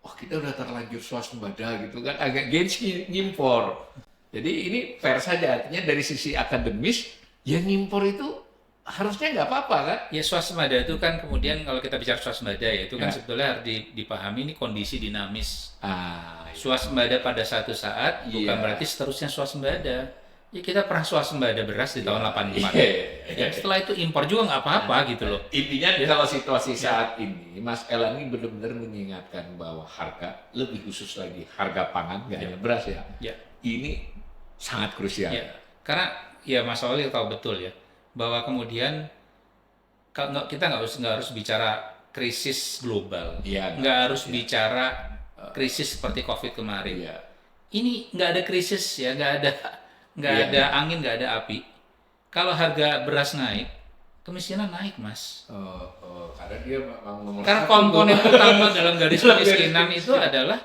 [SPEAKER 2] kita udah terlanjur swasembada gitu kan, agak gengsi ngimpor. Jadi ini fair saja, artinya dari sisi akademis, ya ngimpor itu harusnya nggak apa-apa kan?
[SPEAKER 1] Ya swasembada itu kan kemudian kalau kita bicara swasembada ya itu kan sebetulnya harus dipahami ini kondisi dinamis. Swasembada pada satu saat bukan berarti seterusnya swasembada. Ya kita pernah swasembada beras di tahun 84. Ya setelah itu impor juga nggak apa-apa gitu loh.
[SPEAKER 2] Intinya kalau situasi saat ini, Mas Elan ini benar-benar mengingatkan bahwa harga, lebih khusus lagi harga pangan, nggak hanya beras ya. Ini sangat krusial.
[SPEAKER 1] Karena ya Mas Oli tahu betul ya bahwa kemudian kita nggak harus bicara krisis global, nggak harus bicara krisis seperti COVID kemarin. Ini nggak ada krisis ya, nggak ada angin, nggak ada api. Kalau harga beras naik, kemiskinan naik, Mas.
[SPEAKER 2] Karena dia memang
[SPEAKER 1] karena komponen utama dalam garis kemiskinan itu adalah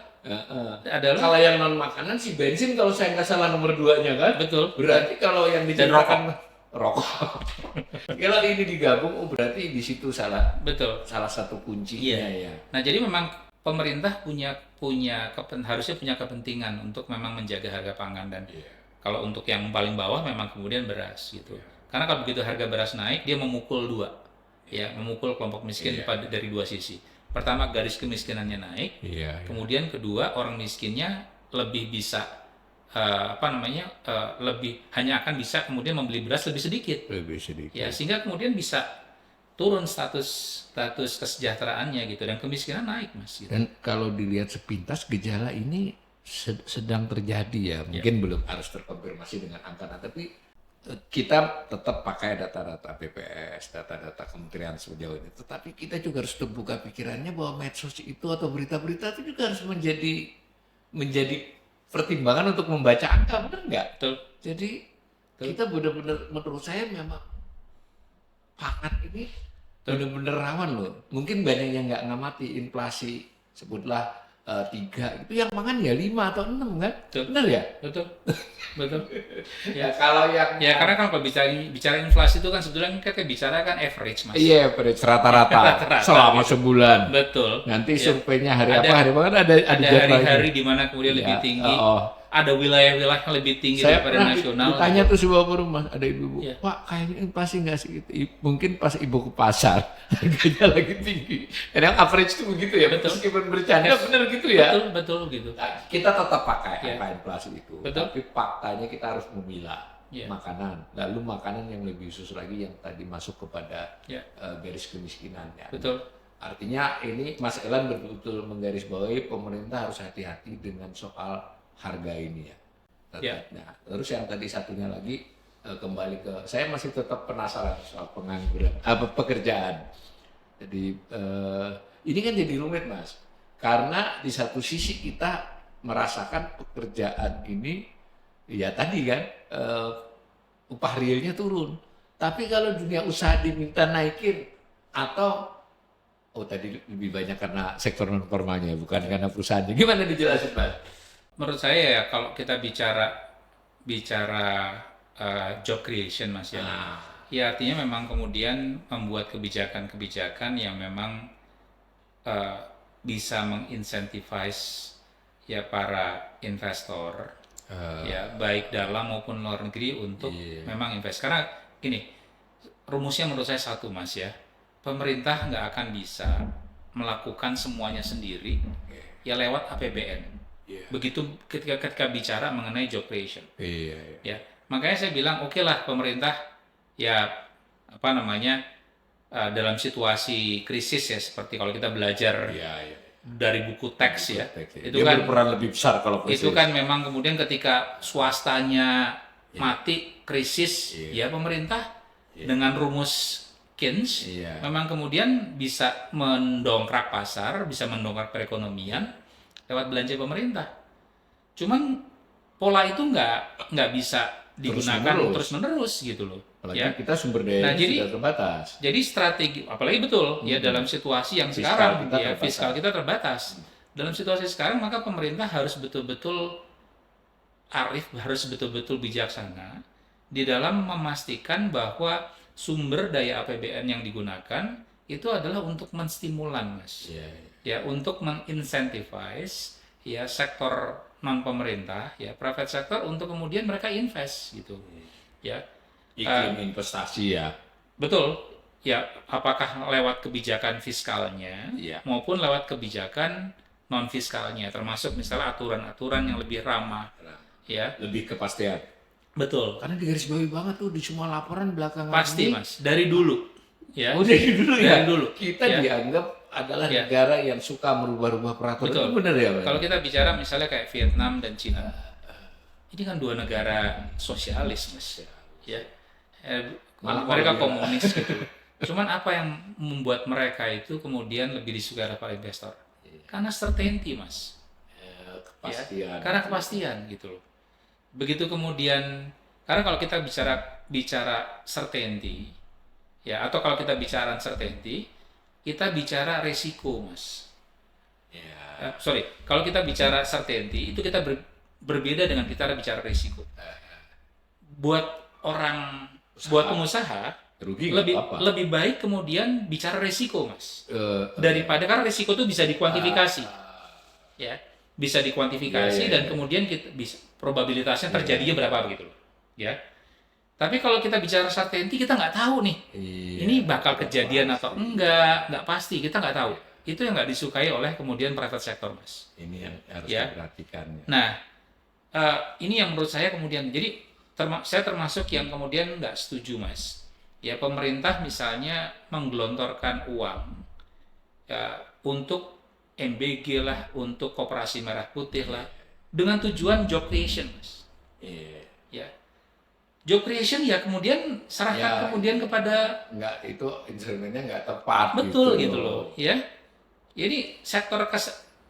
[SPEAKER 2] kalau yang non makanan si bensin, kalau saya nggak salah nomor 2-nya kan.
[SPEAKER 1] Betul.
[SPEAKER 2] Berarti kalau yang diciptakan rokok. Kalau ini digabung, berarti di situ salah satu kuncinya ya.
[SPEAKER 1] Nah, jadi memang pemerintah harusnya punya kepentingan untuk memang menjaga harga pangan, dan kalau untuk yang paling bawah memang kemudian beras gitu. Karena kalau begitu harga beras naik, dia memukul memukul kelompok miskin dari dua sisi. Pertama, garis kemiskinannya naik. Kemudian kedua, orang miskinnya lebih bisa lebih hanya akan bisa kemudian membeli beras lebih sedikit. Ya, sehingga kemudian bisa turun status kesejahteraannya gitu, dan kemiskinan naik, Mas. Gitu.
[SPEAKER 2] Dan kalau dilihat sepintas gejala ini sedang terjadi ya, mungkin belum harus terkonfirmasi dengan angka, tapi kita tetap pakai data-data BPS, data-data kementerian sejauh ini. Tetapi kita juga harus terbuka pikirannya bahwa medsos itu atau berita-berita itu juga harus menjadi pertimbangan untuk membaca angka, benar nggak?
[SPEAKER 1] Betul.
[SPEAKER 2] Jadi kita benar-benar, menurut saya memang pangan ini benar-benar rawan loh. Mungkin banyak yang nggak ngamati inflasi, sebutlah 3, itu yang mangan ya 5 atau 6 kan? Benar ya?
[SPEAKER 1] Betul.
[SPEAKER 2] Kalau yang
[SPEAKER 1] karena kan kalau bicara inflasi itu kan sebetulnya kita bicara kan average, Mas.
[SPEAKER 2] Iya, average rata-rata selama sebulan.
[SPEAKER 1] Betul.
[SPEAKER 2] Nanti surveinya hari mana ada
[SPEAKER 1] hari-hari di mana kemudian lebih tinggi. Ada wilayah-wilayah yang lebih tinggi daripada nasional.
[SPEAKER 2] Ditanya tuh sebuah rumah, ada ibu-ibu, Pak kayaknya inflasi nggak sih? Mungkin pas ibu ke pasar harganya lagi tinggi. Kadang average itu begitu ya. Betul. Meskipun bercanda benar gitu ya.
[SPEAKER 1] Betul gitu.
[SPEAKER 2] Nah, kita tetap pakai angka inflasi itu.
[SPEAKER 1] Betul.
[SPEAKER 2] Tapi faktanya kita harus memilah makanan. Lalu makanan yang lebih khusus lagi yang tadi masuk kepada garis kemiskinannya.
[SPEAKER 1] Betul.
[SPEAKER 2] Artinya ini Mas Elan betul-betul menggarisbawahi pemerintah harus hati-hati dengan soal harga ini ya. Nah, terus yang tadi satunya lagi kembali ke, saya masih tetap penasaran soal pengangguran, pekerjaan. Jadi Ini kan jadi rumit, Mas. Karena di satu sisi kita merasakan pekerjaan ini, ya tadi kan, upah realnya turun. Tapi kalau dunia usaha diminta naikin, atau, oh tadi lebih banyak karena sektor non formalnya, bukan karena perusahaannya. Gimana dijelasin, Mas?
[SPEAKER 1] Menurut saya ya kalau kita bicara job creation, Mas ya. Ya artinya memang kemudian membuat kebijakan-kebijakan yang memang bisa mengincentivize ya para investor ya baik dalam maupun luar negeri untuk memang invest. Karena gini, rumusnya menurut saya satu, Mas ya. Pemerintah nggak akan bisa melakukan semuanya sendiri ya lewat APBN. Begitu ketika bicara mengenai job creation. Ya, makanya saya bilang oke lah pemerintah ya apa namanya dalam situasi krisis ya seperti kalau kita belajar dari buku teks ya, itu
[SPEAKER 2] Dia
[SPEAKER 1] kan
[SPEAKER 2] berperan lebih besar kalau krisis.
[SPEAKER 1] itu kan memang kemudian ketika swastanya mati krisis ya pemerintah dengan rumus Keynes memang kemudian bisa mendongkrak pasar, bisa mendongkrak perekonomian lewat belanja pemerintah. Cuman pola itu nggak bisa digunakan terus-menerus gitu loh.
[SPEAKER 2] Apalagi kita sumber daya sudah terbatas.
[SPEAKER 1] Jadi strategi, apalagi betul ya dalam situasi yang sekarang ya fiskal kita terbatas. Dalam situasi sekarang maka pemerintah harus betul-betul arif, harus betul-betul bijaksana di dalam memastikan bahwa sumber daya APBN yang digunakan itu adalah untuk menstimulan, Mas. Ya, untuk mengincentivize ya sektor non pemerintah ya private sector untuk kemudian mereka invest gitu. Ya.
[SPEAKER 2] Iklim investasi ya.
[SPEAKER 1] Betul. Ya, apakah lewat kebijakan fiskalnya maupun lewat kebijakan non fiskalnya termasuk misalnya aturan-aturan yang lebih ramah ya,
[SPEAKER 2] lebih kepastian.
[SPEAKER 1] Betul.
[SPEAKER 2] Karena digarisbawahi banget tuh di semua laporan belakangan
[SPEAKER 1] pasti
[SPEAKER 2] ini.
[SPEAKER 1] Mas, dari dulu ya.
[SPEAKER 2] Dari dulu ya.
[SPEAKER 1] Dari dulu.
[SPEAKER 2] Kita dianggap adalah negara yang suka merubah-rubah peraturan.
[SPEAKER 1] Betul.
[SPEAKER 2] Itu benar ya, Mas?
[SPEAKER 1] Kalau kita bicara misalnya kayak Vietnam dan Cina. Ini kan dua negara sosialis, Mas. Ya. Mereka komunis gitu. Cuman apa yang membuat mereka itu kemudian lebih disukai oleh para investor? Karena certainty, Mas.
[SPEAKER 2] Kepastian.
[SPEAKER 1] Karena kepastian gitu loh. Begitu kemudian, karena kalau kita bicara certainty, ya atau kalau kita bicara uncertainty, kita bicara resiko, Mas. Kalau kita bicara certainty itu kita berbeda dengan kita bicara resiko. Buat pengusaha lebih baik kemudian bicara resiko, Mas, daripada karena resiko itu bisa dikuantifikasi, ya bisa dikuantifikasi dan kemudian kita bisa probabilitasnya terjadinya berapa begitu loh, ya. Tapi kalau kita bicara certainty kita nggak tahu nih, ini bakal kejadian atau nggak pasti, kita nggak tahu. Itu yang nggak disukai oleh kemudian private sector, Mas.
[SPEAKER 2] Ini yang harus diperhatikan.
[SPEAKER 1] Nah, ini yang menurut saya kemudian jadi saya termasuk yang kemudian nggak setuju, Mas. Ya pemerintah misalnya menggelontorkan uang ya, untuk MBG lah, untuk Koperasi Merah Putih lah, dengan tujuan job creation, Mas. Ya, job creation ya kemudian serahkan kemudian kepada
[SPEAKER 2] itu instrumennya nggak tepat.
[SPEAKER 1] Betul gitu loh. Ya, jadi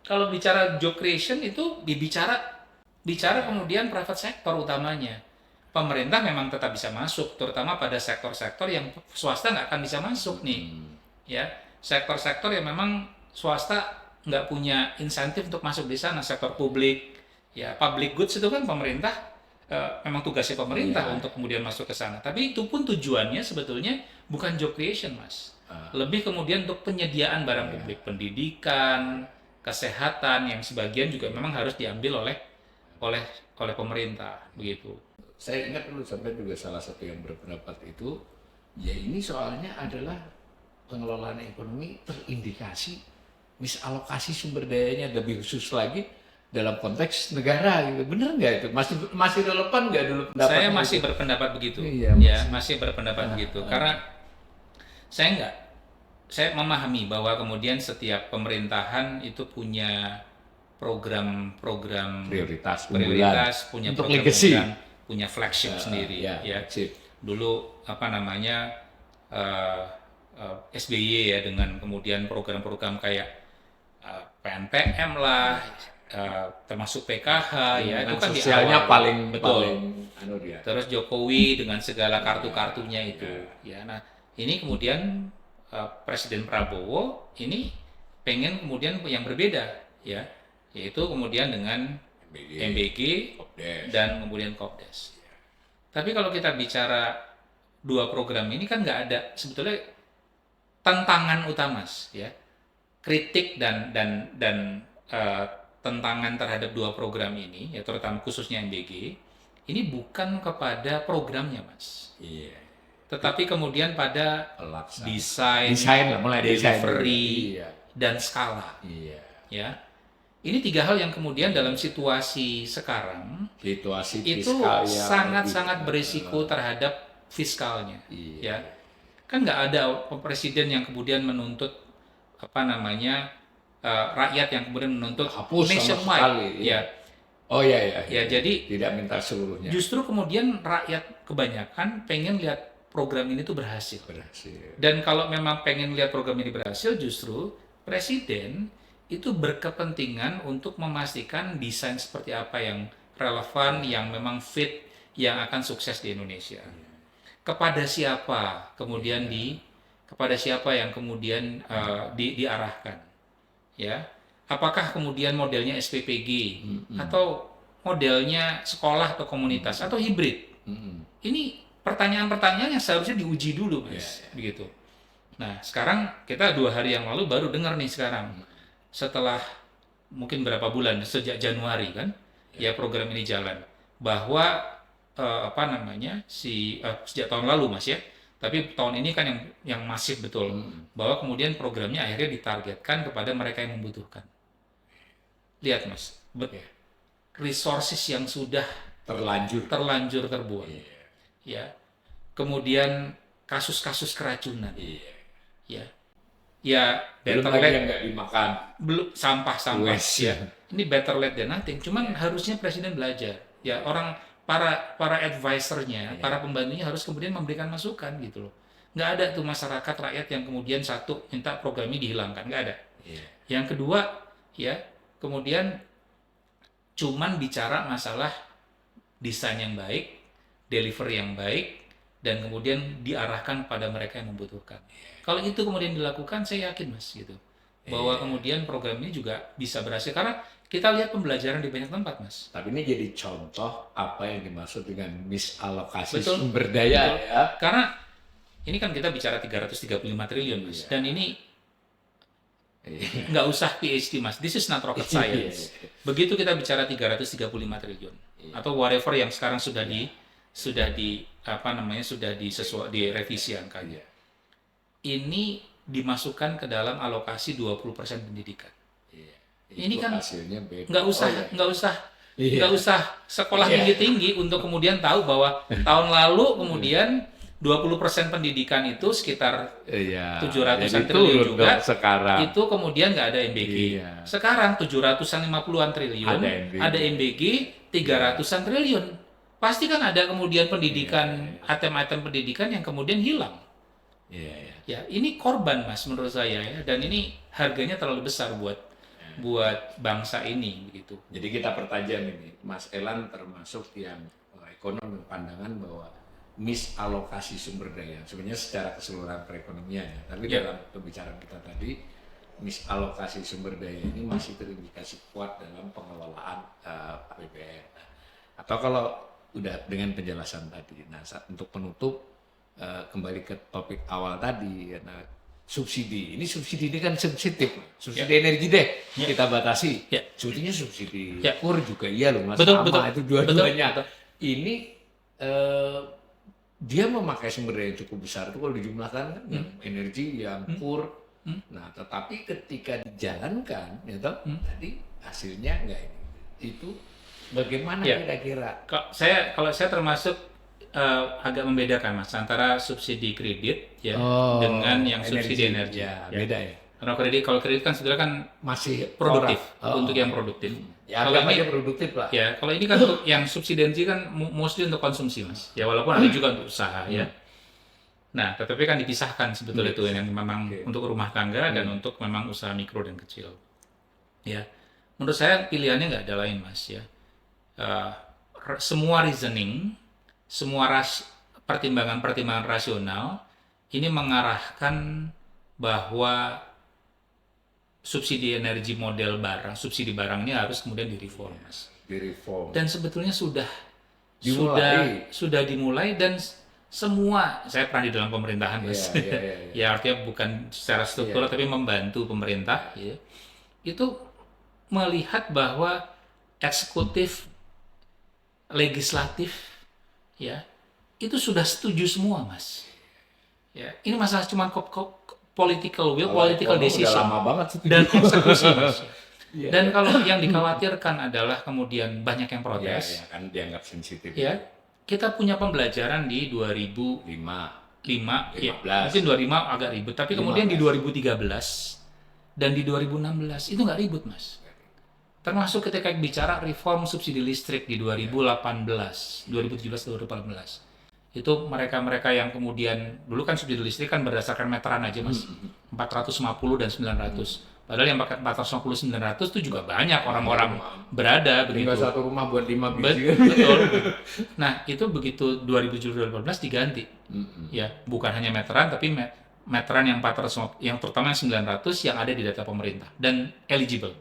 [SPEAKER 1] kalau bicara job creation itu bicara kemudian private sector utamanya. Pemerintah memang tetap bisa masuk, terutama pada sektor-sektor yang swasta nggak akan bisa masuk nih, ya sektor-sektor yang memang swasta nggak punya insentif untuk masuk di sana, sektor publik, ya public goods itu kan pemerintah memang tugasnya pemerintah untuk kemudian masuk ke sana. Tapi itu pun tujuannya sebetulnya bukan job creation, Mas, lebih kemudian untuk penyediaan barang publik, pendidikan, kesehatan yang sebagian juga memang harus diambil oleh pemerintah begitu.
[SPEAKER 2] Saya ingat dulu sampai juga salah satu yang berpendapat itu, ya ini soalnya adalah pengelolaan ekonomi terindikasi misalokasi sumber dayanya lebih khusus lagi dalam konteks negara gitu. Bener nggak itu? Masih relevan nggak dulu pendapatnya?
[SPEAKER 1] Saya masih berpendapat begitu. Masih berpendapat begitu. Karena saya memahami bahwa kemudian setiap pemerintahan itu punya program prioritas, punya
[SPEAKER 2] untuk
[SPEAKER 1] program
[SPEAKER 2] legacy.
[SPEAKER 1] Punya flagship sendiri ya.
[SPEAKER 2] Flagship.
[SPEAKER 1] Dulu SBY ya, dengan kemudian program-program kayak PNPM lah, termasuk PKH ya, itu kan di
[SPEAKER 2] sosialnya
[SPEAKER 1] awal.
[SPEAKER 2] paling
[SPEAKER 1] Betul.
[SPEAKER 2] dia.
[SPEAKER 1] Terus Jokowi dengan segala kartu-kartunya itu ya. Nah, ini kemudian Presiden Prabowo ini pengen kemudian yang berbeda ya, yaitu kemudian dengan MBG dan kemudian Kopdes. Tapi kalau kita bicara dua program ini kan nggak ada sebetulnya tantangan utama ya, kritik dan tantangan terhadap dua program ini ya, terutama khususnya MBG ini bukan kepada programnya mas, tetapi kemudian pada desain
[SPEAKER 2] mulai
[SPEAKER 1] delivery dan skala ya. Ini tiga hal yang kemudian dalam situasi sekarang itu sangat-sangat berisiko terhadap fiskalnya ya. Kan nggak ada presiden yang kemudian menuntut rakyat yang kemudian menuntut nationwide ya. Ya, jadi
[SPEAKER 2] tidak minta seluruhnya.
[SPEAKER 1] Justru kemudian rakyat kebanyakan pengen lihat program ini tuh berhasil. Dan kalau memang pengen lihat program ini berhasil, justru presiden itu berkepentingan untuk memastikan desain seperti apa yang relevan, yang memang fit, yang akan sukses di Indonesia. Kepada siapa kemudian diarahkan, ya? Apakah kemudian modelnya SPPG atau modelnya sekolah atau komunitas atau hibrid? Ini pertanyaan-pertanyaan yang seharusnya diuji dulu, mas, begitu. Nah, sekarang kita 2 hari yang lalu baru dengar nih sekarang. Setelah mungkin berapa bulan, sejak Januari kan, ya program ini jalan, bahwa sejak tahun lalu mas ya, tapi tahun ini kan yang masif betul, bahwa kemudian programnya akhirnya ditargetkan kepada mereka yang membutuhkan. Lihat mas, resources yang sudah terlanjur terbuang, ya, kemudian kasus-kasus keracunan, ya
[SPEAKER 2] belum lagi yang nggak dimakan,
[SPEAKER 1] belum sampah ya. Ini better late than nothing. Cuman harusnya presiden belajar ya, para advisernya, para pembantunya harus kemudian memberikan masukan gitu loh. Nggak ada tuh masyarakat rakyat yang kemudian satu minta program ini dihilangkan, nggak ada. Yang kedua ya, kemudian cuman bicara masalah desain yang baik, delivery yang baik, dan kemudian diarahkan pada mereka yang membutuhkan. Kalau itu kemudian dilakukan, saya yakin mas gitu, bahwa kemudian program ini juga bisa berhasil, karena kita lihat pembelajaran di banyak tempat mas.
[SPEAKER 2] Tapi ini jadi contoh apa yang dimaksud dengan misalokasi sumber daya ya.
[SPEAKER 1] Karena ini kan kita bicara 335 triliun mas, dan ini nggak usah PhD mas, this is not rocket science. Begitu kita bicara 335 triliun atau whatever yang sekarang sudah direvisi angkanya. Ini dimasukkan ke dalam alokasi 20% pendidikan. Ini kan nggak usah sekolah tinggi-tinggi untuk kemudian tahu bahwa tahun lalu kemudian 20% pendidikan itu sekitar 700-an triliun juga.
[SPEAKER 2] Sekarang
[SPEAKER 1] itu kemudian nggak ada MBG. Sekarang 750-an triliun ada MBG, 300-an triliun. Pasti kan ada kemudian pendidikan, item-item pendidikan yang kemudian hilang. Ya, ini korban mas menurut saya ya, dan ini harganya terlalu besar buat bangsa ini begitu.
[SPEAKER 2] Jadi kita pertajam ini, Mas Elan termasuk yang ekonom berpandangan bahwa misalokasi sumber daya sebenarnya secara keseluruhan perekonomian ya, tapi dalam pembicaraan kita tadi misalokasi sumber daya ini masih terindikasi kuat dalam pengelolaan APBN. Atau kalau udah dengan penjelasan tadi, nah untuk penutup kembali ke topik awal tadi, nah subsidi ini kan sensitif, subsidi energi deh kita batasi, sebetulnya subsidi kur juga iya loh mas,
[SPEAKER 1] betul.
[SPEAKER 2] Itu dua-duanya. Ini dia memakai sumber daya yang cukup besar itu kalau dijumlahkan kan, energi yang kur. Nah tetapi ketika dijalankan, tadi hasilnya enggak ini. Itu bagaimana kira-kira?
[SPEAKER 1] Kalau saya termasuk agak membedakan mas antara subsidi kredit dengan yang subsidi energi.
[SPEAKER 2] Beda ya.
[SPEAKER 1] Karena kalau kredit kan sebenarnya kan
[SPEAKER 2] masih
[SPEAKER 1] produktif untuk yang produktif.
[SPEAKER 2] Kalau ini produktif lah.
[SPEAKER 1] Ya, kalau ini kan yang subsidi energi kan mostly untuk konsumsi mas. Ya walaupun ada juga untuk usaha ya. Nah, tetapi kan dipisahkan sebetulnya itu yang memang untuk rumah tangga dan untuk memang usaha mikro dan kecil. Ya, menurut saya pilihannya nggak ada lain, Mas, ya. Eh, semua reasoning, semua pertimbangan-pertimbangan rasional ini mengarahkan bahwa subsidi energi model barang, subsidi barang ini harus kemudian direform, Mas.
[SPEAKER 2] Direform.
[SPEAKER 1] Dan sebetulnya sudah
[SPEAKER 2] Dimulai.
[SPEAKER 1] sudah dimulai dan semua, saya pernah di dalam pemerintahan, Mas. Ya, artinya bukan secara struktural tapi membantu pemerintah, ya. Itu melihat bahwa eksekutif, legislatif, ya, itu sudah setuju semua, Mas. Ya, ini masalah cuma political will, political decision,
[SPEAKER 2] udah lama banget
[SPEAKER 1] dan eksekusi, Mas. Dan kalau yang dikhawatirkan adalah kemudian banyak yang protes,
[SPEAKER 2] ya kan dianggap sensitif.
[SPEAKER 1] ya, kita punya pembelajaran di 2005, ya,
[SPEAKER 2] 15.
[SPEAKER 1] mungkin 2005 agak ribet, tapi kemudian di 2013 dan di 2016 itu nggak ribut, Mas. Termasuk ketika bicara reform subsidi listrik di 2018, 2017, 2018. Itu mereka-mereka yang kemudian, dulu kan subsidi listrik kan berdasarkan meteran aja, Mas. 450 dan 900. Padahal yang pakai 450 900 itu juga banyak orang-orang berada begitu.
[SPEAKER 2] Tinggal satu rumah buat 5 biji.
[SPEAKER 1] Betul. Nah, itu begitu 2017-2018 diganti. Ya, bukan hanya meteran tapi meteran yang 450, yang terutama yang 900 yang ada di data pemerintah dan eligible.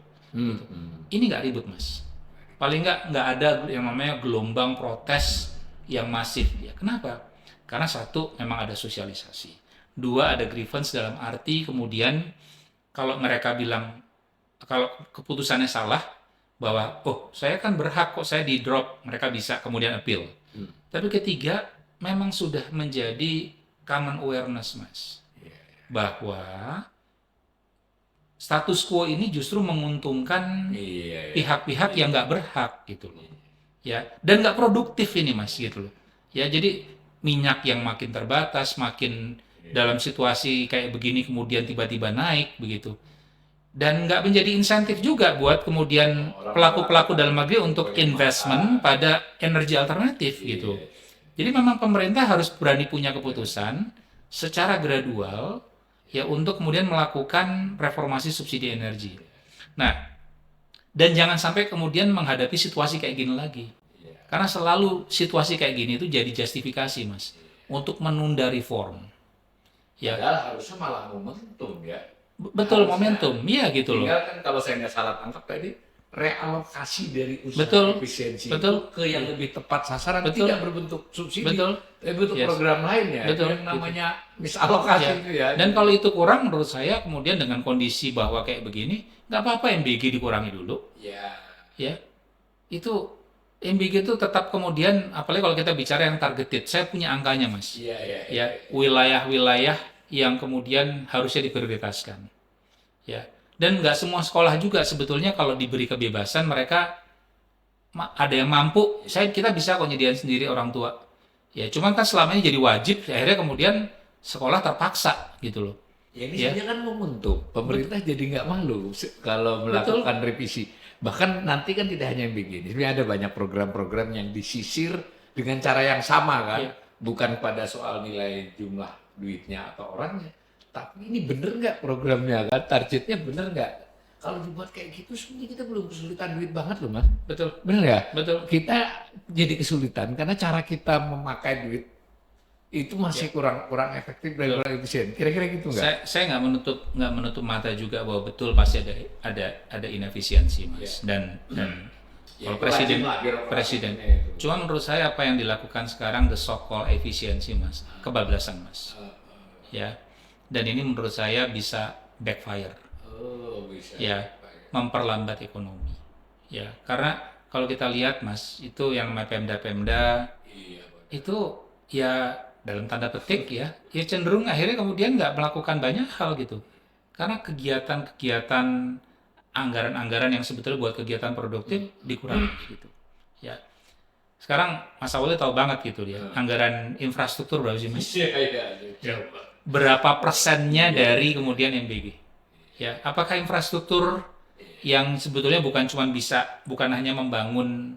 [SPEAKER 1] Ini nggak ribut, Mas. Paling nggak ada yang namanya gelombang protes yang masif. Ya, kenapa? Karena satu, memang ada sosialisasi. Dua, ada grievance dalam arti kemudian kalau mereka bilang, kalau keputusannya salah, bahwa, oh saya kan berhak kok saya di drop, mereka bisa kemudian appeal. Tapi ketiga, memang sudah menjadi common awareness, Mas. Bahwa status quo ini justru menguntungkan pihak-pihak yang nggak berhak gitu loh, ya, dan nggak produktif ini, Mas, gitu loh, ya. Jadi minyak yang makin terbatas, makin dalam situasi kayak begini kemudian tiba-tiba naik begitu, dan nggak menjadi insentif juga buat kemudian pelaku-pelaku dalam negeri untuk investment pada energi alternatif gitu. Jadi memang pemerintah harus berani punya keputusan secara gradual, ya, untuk kemudian melakukan reformasi subsidi energi. Nah, dan jangan sampai kemudian menghadapi situasi kayak gini lagi. Karena selalu situasi kayak gini itu jadi justifikasi, Mas, untuk menunda reform.
[SPEAKER 2] Ya, padahal harusnya malah momentum, ya.
[SPEAKER 1] Betul, harusnya, momentum. Iya gitu loh.
[SPEAKER 2] Tinggal kan kalau saya nggak salah tangkap tadi, realokasi dari usaha efisiensi itu ke yang lebih tepat sasaran, tidak berbentuk subsidi, bentuk program lainnya, yang namanya misalokasi itu, ya.
[SPEAKER 1] Dan kalau itu kurang, menurut saya kemudian dengan kondisi bahwa kayak begini, nggak apa-apa MBG dikurangi dulu. Ya, itu MBG itu tetap kemudian, apalagi kalau kita bicara yang targeted, saya punya angkanya, Mas. Ya, wilayah-wilayah yang kemudian harusnya diprioritaskan. Ya. Dan nggak semua sekolah juga sebetulnya kalau diberi kebebasan, mereka ada yang mampu, kita bisa kok nyediain sendiri orang tua. Ya, cuman kan selama ini jadi wajib, akhirnya kemudian sekolah terpaksa gitu loh.
[SPEAKER 2] Ya, ini sebenarnya kan momentum. Pemerintah jadi nggak malu kalau melakukan revisi. Bahkan nanti kan tidak hanya yang begini, sebenarnya ada banyak program-program yang disisir dengan cara yang sama kan, bukan pada soal nilai jumlah duitnya atau orangnya. Tapi ini bener nggak programnya kan? Targetnya bener nggak? Kalau dibuat kayak gitu, sebenarnya kita belum kesulitan duit banget loh, Mas.
[SPEAKER 1] Betul.
[SPEAKER 2] Bener nggak?
[SPEAKER 1] Betul.
[SPEAKER 2] Kita jadi kesulitan karena cara kita memakai duit itu masih kurang efektif dan kurang efisien. Kira-kira gitu nggak?
[SPEAKER 1] Saya nggak menutup mata juga bahwa betul pasti ada inefisiensi, Mas. Dan kalau presiden. Cuma menurut saya apa yang dilakukan sekarang the so-called efisiensi, Mas, kebablasan, Mas. Ya. Dan ini menurut saya bisa backfire, ya, memperlambat ekonomi, ya, karena kalau kita lihat, Mas, itu yang Pemda itu ya dalam tanda petik ya cenderung akhirnya kemudian nggak melakukan banyak hal gitu, karena kegiatan-kegiatan anggaran-anggaran yang sebetulnya buat kegiatan produktif dikurangi gitu, ya. Sekarang Mas Awali tahu banget gitu dia, anggaran infrastruktur berapa sih, Mas? Berapa persennya dari kemudian MBG, ya, apakah infrastruktur yang sebetulnya bukan hanya membangun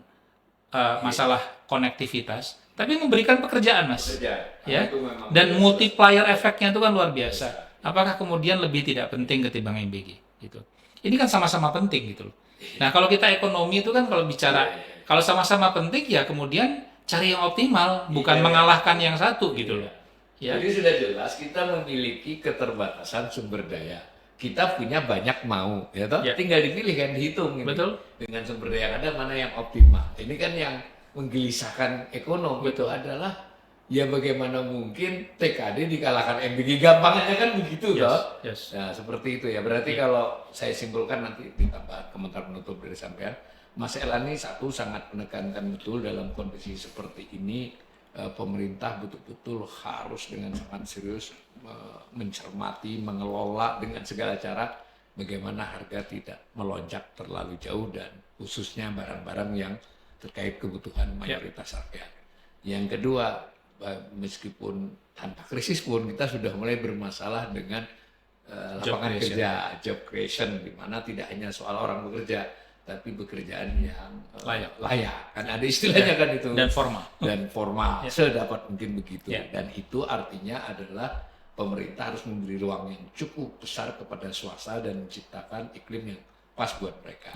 [SPEAKER 1] masalah konektivitas, tapi memberikan pekerjaan, Mas. Ya.
[SPEAKER 2] Itu memang
[SPEAKER 1] Dan multiplier efeknya itu kan luar biasa. Apakah kemudian lebih tidak penting ketimbang MBG gitu. Ini kan sama-sama penting gitu loh. Nah, kalau kita ekonomi itu kan kalau bicara kalau sama-sama penting ya kemudian cari yang optimal, bukan mengalahkan yang satu gitu loh. Ya.
[SPEAKER 2] Jadi sudah jelas kita memiliki keterbatasan sumber daya. Kita punya banyak mau, ya toh?
[SPEAKER 1] Ya.
[SPEAKER 2] Tinggal dipilih kan, dihitung ini.
[SPEAKER 1] Betul.
[SPEAKER 2] Dengan sumber daya yang ada mana yang optimal. Ini kan yang menggelisahkan ekonomi itu adalah ya bagaimana mungkin TKD dikalahkan MBG, gampangnya kan begitu toh.
[SPEAKER 1] Yes.
[SPEAKER 2] Nah, seperti itu ya. Berarti kalau saya simpulkan nanti ditambah komentar penutup dari sampean, Mas Elani satu sangat menekankan betul dalam kondisi seperti ini pemerintah betul-betul harus dengan sangat serius mencermati, mengelola dengan segala cara bagaimana harga tidak melonjak terlalu jauh dan khususnya barang-barang yang terkait kebutuhan mayoritas rakyat. Yang kedua, meskipun tanpa krisis pun kita sudah mulai bermasalah dengan lapangan kerja, job creation, di mana tidak hanya soal orang bekerja, tapi pekerjaan yang layak. Kan ada istilahnya kan itu. Dan formal. Sedapat mungkin begitu. Dan itu artinya adalah pemerintah harus memberi ruang yang cukup besar kepada swasta dan menciptakan iklim yang pas buat mereka.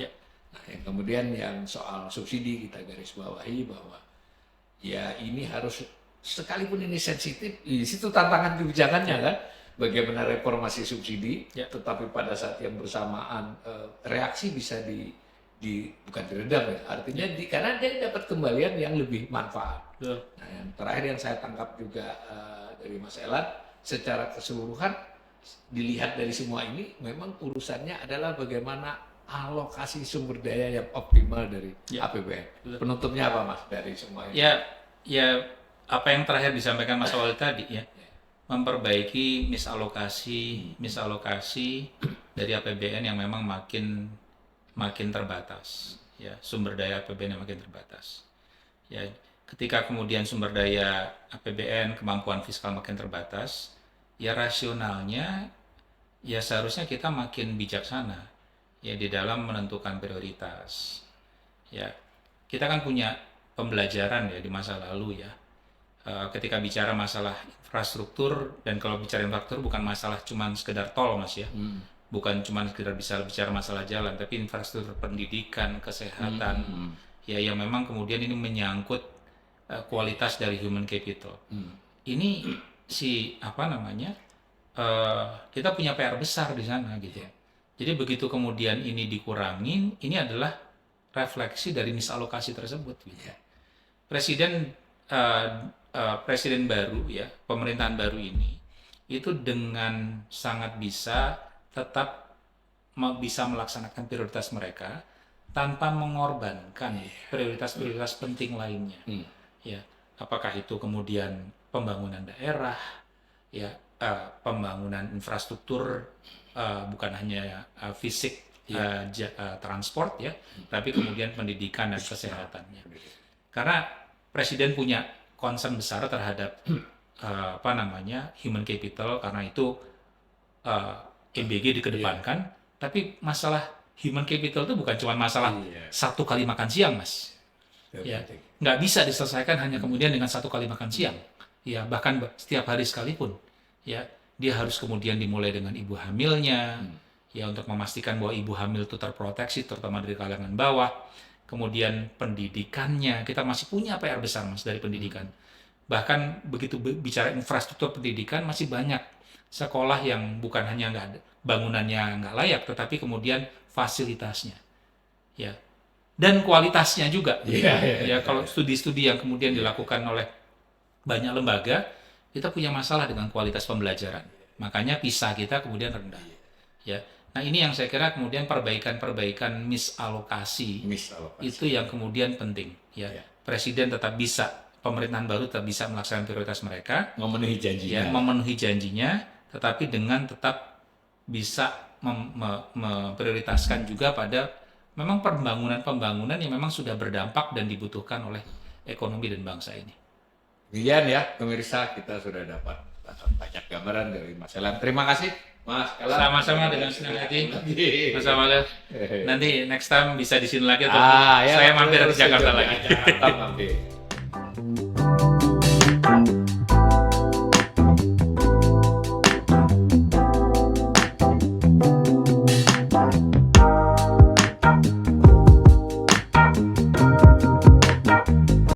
[SPEAKER 2] Nah, yang kemudian yang soal subsidi kita garis bawahi bahwa ya ini harus, sekalipun ini sensitif, di situ tantangan kebijakannya kan, bagaimana reformasi subsidi, tetapi pada saat yang bersamaan reaksi bisa bukan diredam ya, artinya karena dia dapat kembalian yang lebih manfaat. Nah, yang terakhir yang saya tangkap juga dari Mas Elan, secara keseluruhan dilihat dari semua ini, memang urusannya adalah bagaimana alokasi sumber daya yang optimal dari APBN. Penutupnya apa Mas dari semua ini?
[SPEAKER 1] Ya apa yang terakhir disampaikan Mas Awal tadi ya, memperbaiki misalokasi dari APBN yang memang makin terbatas, ya, sumber daya APBN yang makin terbatas. Ya, ketika kemudian sumber daya APBN, kemampuan fiskal makin terbatas, ya rasionalnya ya seharusnya kita makin bijaksana ya di dalam menentukan prioritas. Ya, kita kan punya pembelajaran ya di masa lalu ya. Ketika bicara masalah infrastruktur, dan kalau bicara infrastruktur bukan masalah cuman sekedar tol Mas ya. Bukan cuman sekedar bisa bicara masalah jalan, tapi infrastruktur pendidikan, kesehatan. Ya yang memang kemudian ini menyangkut kualitas dari human capital. Ini kita punya PR besar di sana gitu. Jadi begitu kemudian ini dikurangin, ini adalah refleksi dari misalokasi tersebut. Gitu. Presiden baru ya, pemerintahan baru ini itu dengan sangat bisa tetap bisa melaksanakan prioritas mereka tanpa mengorbankan prioritas-prioritas penting lainnya. Ya, apakah itu kemudian pembangunan daerah, ya, pembangunan infrastruktur. Bukan hanya fisik transport ya, tapi kemudian pendidikan dan kesehatannya. Karena Presiden punya concern besar terhadap human capital, karena itu MBG dikedepankan. Tapi masalah human capital itu bukan cuma masalah satu kali makan siang, Mas. Ya, nggak bisa diselesaikan hanya kemudian dengan satu kali makan siang. Ya, bahkan setiap hari sekalipun. Ya. Dia harus kemudian dimulai dengan ibu hamilnya, ya, untuk memastikan bahwa ibu hamil itu terproteksi, terutama dari kalangan bawah. Kemudian pendidikannya, kita masih punya PR besar Mas dari pendidikan. Bahkan begitu bicara infrastruktur pendidikan, masih banyak sekolah yang bukan hanya bangunannya nggak layak, tetapi kemudian fasilitasnya, ya, dan kualitasnya juga. Ya, kalau studi-studi yang kemudian dilakukan oleh banyak lembaga, kita punya masalah dengan kualitas pembelajaran. Makanya PISA kita kemudian rendah. Ya. Nah, ini yang saya kira kemudian perbaikan misalokasi. Itu yang kemudian penting, ya. Presiden tetap bisa, pemerintahan baru tetap bisa melaksanakan prioritas mereka, memenuhi janjinya, tetapi dengan tetap bisa memprioritaskan juga pada memang pembangunan yang memang sudah berdampak dan dibutuhkan oleh ekonomi dan bangsa ini.
[SPEAKER 2] Demikian ya pemirsa, kita sudah dapat banyak gambaran dari Mas Elan. Terima kasih Mas Elan.
[SPEAKER 1] Sama-sama, dengan senang hati. Mas Amal. Nanti next time bisa di sini lagi atau saya mampir ke Jakarta lagi.
[SPEAKER 2] Tetap mampir.